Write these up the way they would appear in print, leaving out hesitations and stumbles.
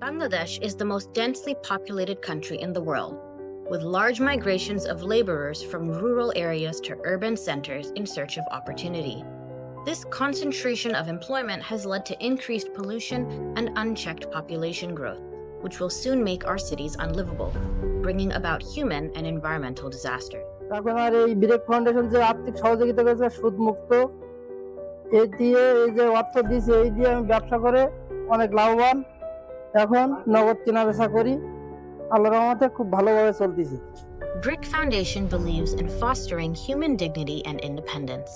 Bangladesh is the most densely populated country in the world, with large migrations of laborers from rural areas to urban centers in search of opportunity. This concentration of employment has led to increased pollution and unchecked population growth, which will soon make our cities unlivable, bringing about human and environmental disaster. এখন আর এই break foundation যে আর্থিক সহযোগিতা করেছে সুদ মুক্ত এই দিয়ে এই যে অর্থ দিয়েছে এই দিয়ে আমি ব্যবসা করে অনেক লাভবান এখন নগদ কেনা বেচা করি আল্লাহর রহমতে খুব ভালোভাবে চলতেছে BRIC Foundation believes in fostering human dignity and independence.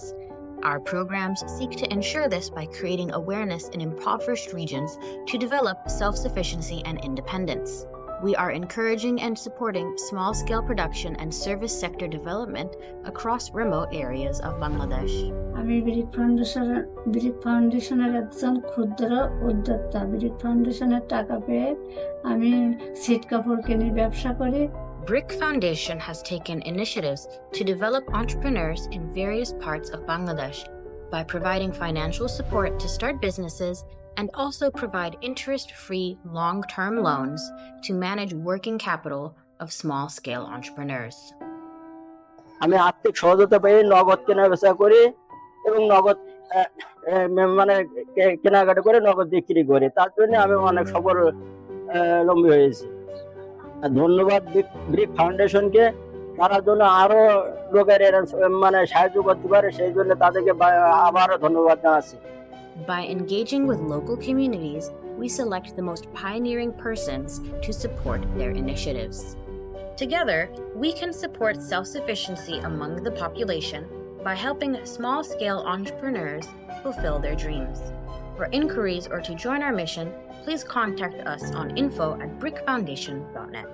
Our programs seek to ensure this by creating awareness in impoverished regions to develop self-sufficiency and independence. We are encouraging and supporting small-scale production and service sector development across remote areas of Bangladesh. আমি brick ফাউন্ডেশনের একজন ক্ষুদ্র উদ্যোক্তা। Brick ফাউন্ডেশনের টাকা পেয়ে আমি ছিট কাপড় কিনে ব্যবসা করি। BRIC Foundation has taken initiatives to develop entrepreneurs in various parts of Bangladesh by providing financial support to start businesses and also provide interest-free long-term loans to manage working capital of small-scale entrepreneurs. আমি আর্থিক সহায়তা পেয়ে নগদ কেনা বেচা করি এবং নগদ মানে কেনাকাটা করে নগদ বিক্রি করি তার জন্য আমি অনেক স্বাবলম্বী হয়েছি ধন্যবাদ ব্রিক ফাউন্ডেশনকে তার জন্য আরো লোকের মানে সাহায্য করতে পারে সেই জন্য তাদেরকে আবারও ধন্যবাদ জানাচ্ছি By engaging with local communities, we select the most pioneering persons to support their initiatives. Together, we can support self-sufficiency among the population by helping small-scale entrepreneurs fulfill their dreams. For inquiries or to join our mission, please contact us on info@bricfoundation.net.